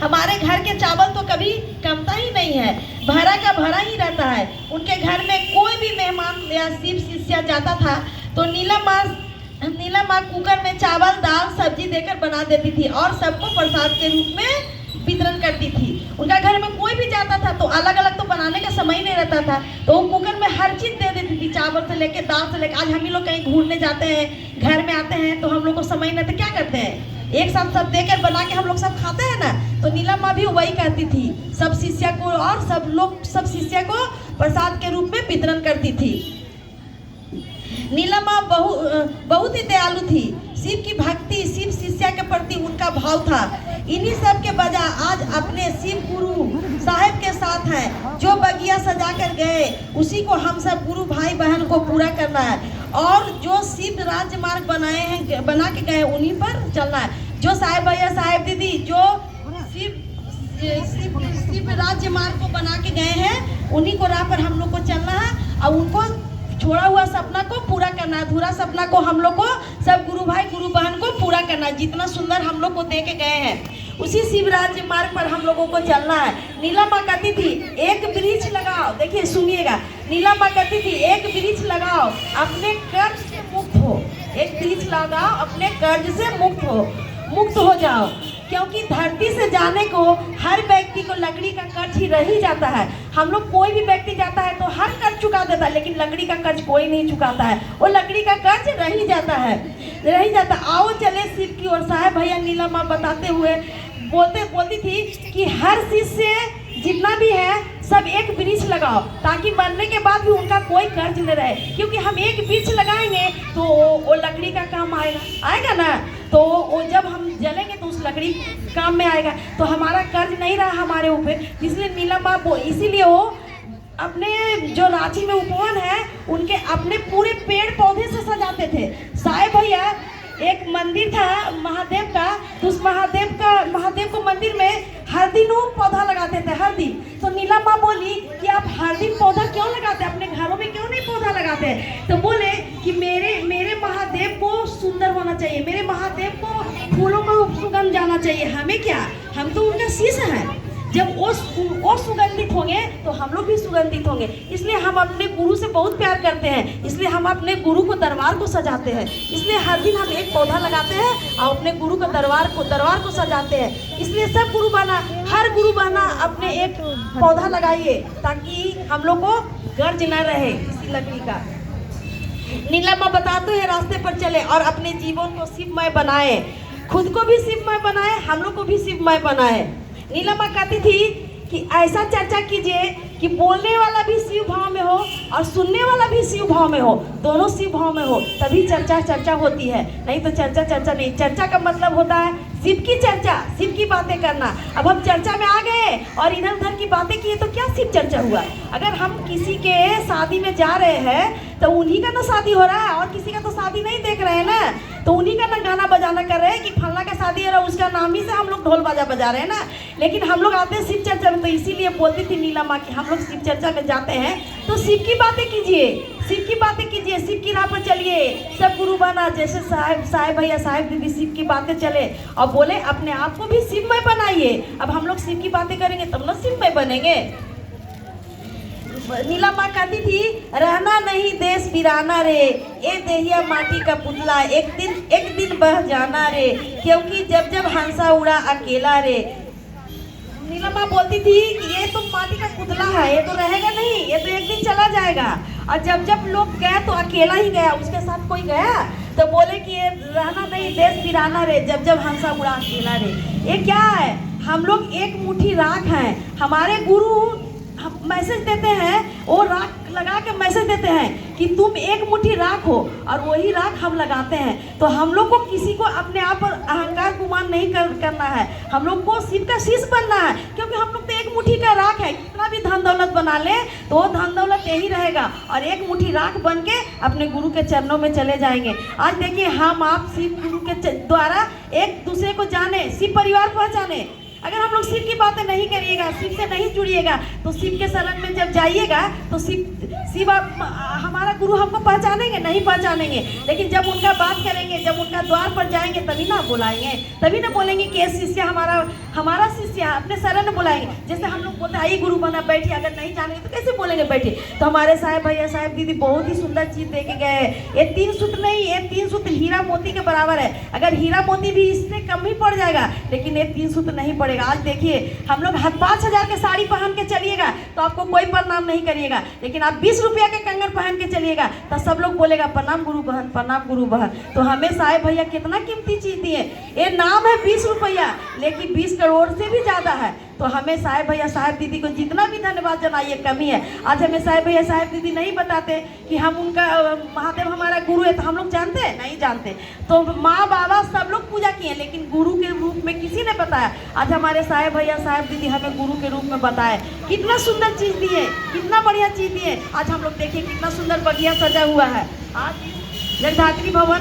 हमारे घर के चावल तो कभी कमता ही नहीं है, भरा का भरा ही रहता है। उनके घर में कोई भी मेहमान या शिव शिष्य जाता था तो नीलम माँ कुकर में चावल दाल सब्जी देकर बना देती थी और सबको प्रसाद के रूप में वितरण करती थी। उनका घर में कोई भी जाता था तो अलग अलग तो बनाने का समय नहीं रहता था, तो वो कुकर में हर चीज़ दे देती थी, चावल से लेके दाल से लेके। आज हम ही लोग कहीं घूमने जाते हैं, घर में आते हैं तो हम लोग को समय नहीं, तो क्या करते हैं एक साथ सब देकर बना के हम लोग सब खाते हैं ना। तो नीलम माँ भी वही कहती थी, सब शिष्य को और सब शिष्य को प्रसाद के रूप में वितरण करती थी। नीलम माँ बहुत ही दयालु थी। शिव की भक्ति, शिव शिष्य के प्रति उनका भाव था। इन्हीं सब के बजाय आज अपने शिव गुरु साहिब के साथ हैं, जो बगिया सजा कर गए उसी को हम सब गुरु भाई बहन को पूरा करना है, और जो शिव राज्य मार्ग बना के गए उन्हीं पर चलना है। जो साहिब भैया साहिब दीदी जो शिव राज्य मार्ग को बना के गए हैं उन्हीं को राह पर हम लोग को चलना है और उनको छोड़ा हुआ सपना को पूरा करना है। अधूरा सपना को हम लोग को सब गुरु भाई गुरु बहन को पूरा करना है। जितना सुंदर हम लोग को दे के गए हैं उसी शिव राज्य मार्ग पर हम लोगों को चलना है। नीलम माँ कहती थी एक वृक्ष लगाओ, देखिए सुनिएगा, नीलम माँ कहती थी एक वृक्ष लगाओ अपने कर्ज से मुक्त हो, एक वृक्ष लगाओ अपने कर्ज से मुक्त हो जाओ, क्योंकि धरती से जाने को हर व्यक्ति को लकड़ी का कर्ज ही रह ही जाता है। हम लोग कोई भी व्यक्ति जाता है तो हर कर्ज चुका देता है, लेकिन लकड़ी का कर्ज कोई नहीं चुकाता है, वो लकड़ी का कर्ज रह ही जाता। आओ चले शिव की ओर। साहब भैया नीलम माँ बताते हुए बोलती थी कि हर शिष्य जितना भी है सब एक वृक्ष लगाओ, ताकि मरने के बाद भी उनका कोई कर्ज न रहे, क्योंकि हम एक वृक्ष लगाएंगे तो वो लकड़ी का काम आएगा ना, तो वो जब हम जलेंगे तो उस लकड़ी काम में आएगा, तो हमारा कर्ज नहीं रहा हमारे ऊपर। इसलिए नीलम माँ इसीलिए वो अपने जो रांची में उपवन है उनके अपने पूरे पेड़ पौधे से सजाते थे। साहिब भैया एक मंदिर था महादेव का, तो उस महादेव को मंदिर में हर दिन वो पौधा लगाते थे, हर दिन। तो नीलम माँ बोली कि आप हर दिन पौधा क्यों लगाते हैं, अपने घरों में क्यों नहीं पौधा लगाते हैं? तो बोले कि मेरे महादेव को सुंदर होना चाहिए, मेरे महादेव को फूलों में सुगंध जाना चाहिए। हमें क्या, हम तो उनका शिष्य हैं। जब वो सुगंधित होंगे तो हम लोग भी सुगंधित होंगे। इसलिए हम अपने गुरु से बहुत प्यार करते हैं, इसलिए हम अपने गुरु को दरबार को सजाते हैं। इसलिए हर दिन हम एक पौधा लगाते हैं और अपने गुरु का दरबार को सजाते हैं। इसलिए सब गुरु बना, हर गुरु बना अपने एक पौधा लगाइए, ताकि हम लोग को गर्ज न रहे इसी लकड़ी का। नीलम माँ बताते हैं रास्ते पर चले और अपने जीवन को शिवमय बनाए, खुद को भी शिवमय बनाए, हम लोग को भी शिवमय बनाए। नीलम माँ कहती थी कि ऐसा चर्चा कीजिए कि बोलने वाला भी शिव भाव में हो और सुनने वाला भी शिव भाव में हो, दोनों शिव भाव में हो, तभी चर्चा होती है, नहीं तो चर्चा नहीं। चर्चा का मतलब होता है शिव की चर्चा, शिव की बातें करना। अब हम चर्चा में आ गए और इधर उधर की बातें किए तो क्या शिव चर्चा हुआ? अगर हम किसी के शादी में जा रहे हैं तो उन्हीं का ना शादी हो रहा है और किसी का तो शादी नहीं देख रहे हैं ना, तो उन्हीं का ना गाना बजाना कर रहे हैं कि फलना का शादी हो रहा है, उसका नाम ही से हम लोग ढोल बाजा बजा रहे हैं ना। लेकिन हम लोग आते हैं शिव चर्चा में, तो इसीलिए बोलती थी नीलम माँ कि हम लोग शिव चर्चा में जाते हैं तो शिव की बातें कीजिए, शिव की राह पर चलिए। सब गुरु बना, जैसे साहिब भैया साहिब दीदी शिव की बातें चले और बोले अपने आप को भी शिवमय बनाइए। अब हम लोग शिव की बातें करेंगे तब ना शिवमय बनेंगे। नीलम माँ कहती थी रहना नहीं देश वीराना रे, ए देहिया माटी का पुतला, एक दिन बह जाना रे, क्योंकि जब हंसा उड़ा अकेला रे। नीलम माँ बोलती थी कि ये तो माटी का पुतला है, ये तो रहेगा नहीं, ये तो एक दिन चला जाएगा। और जब लोग गए तो अकेला ही गया, उसके साथ कोई गया? तो बोले कि ये रहना नहीं देश वीराना रे, जब हंसा उड़ा अकेला रे। ये क्या है? हम लोग एक मुट्ठी राख हैं। हमारे गुरु मैसेज देते हैं, वो राख लगा के मैसेज देते हैं कि तुम एक मुट्ठी राख हो, और वही राख हम लगाते हैं। तो हम लोग को किसी को अपने आप पर अहंकार गुमान नहीं करना है, हम लोग को शिव का शिष्य बनना है, क्योंकि हम लोग तो एक मुट्ठी का राख है। कितना भी धन दौलत बना ले तो वो धन दौलत यही रहेगा, और एक मुट्ठी राख बन के अपने गुरु के चरणों में चले जाएंगे। आज देखिए हम आप शिव गुरु के द्वारा एक दूसरे को जाने, शिव परिवार पहचाने, अगर हम लोग शिव की बातें नहीं करिएगा, शिव से नहीं जुड़िएगा, तो शिव के शरण में जब जाइएगा तो शिव हमारा गुरु हमको पहचानेंगे नहीं पहचानेंगे, लेकिन जब उनका बात करेंगे, जब उनका द्वार पर जाएंगे तभी ना बुलाएंगे, तभी ना बोलेंगे कि ये शिष्य हमारा शिष्य है, अपने शरण में बुलाएंगे। जैसे हम लोग बोलते हैं गुरु बना बैठिए, अगर नहीं जानेंगे तो कैसे बोलेंगे बैठिए। तो हमारे साहब भैया साहब दीदी बहुत ही सुंदर चीज दे के गए हैं। ये 3 सूत्र नहीं, ये 3 सूत्र हीरा मोती के बराबर है। अगर हीरा मोती भी इससे कम ही पड़ जाएगा, लेकिन ये 3 सूत्र नहीं पड़ेगा। आज देखिए हम लोग 5,000 के साड़ी पहन के चलिएगा तो आपको कोई प्रणाम नहीं करिएगा, लेकिन आप 20 रुपया के कंगन पहन के चलिएगा तो सब लोग बोलेगा प्रणाम गुरु बहन, प्रणाम गुरु बहन। तो हमें साहब भैया कितना कीमती चीज दिए। ये नाम है 20 रुपया, लेकिन 20 करोड़ से भी ज्यादा है। तो हमें साहब भैया साहब दीदी को जितना भी धन्यवाद जनाइए कमी है। आज हमें साहब भैया साहब दीदी नहीं बताते कि हम उनका महादेव हमारा गुरु है, तो हम लोग जानते हैं नहीं जानते। तो माँ बाबा सब लोग पूजा किए, लेकिन गुरु के रूप में किसी ने बताया। आज हमारे साहब भैया साहब दीदी हमें गुरु के रूप में बताए। कितना सुंदर चीज दिए, कितना बढ़िया चीज दिए। आज हम लोग देखिए कितना सुंदर बगिया सजा हुआ है। आज जगधात्री भवन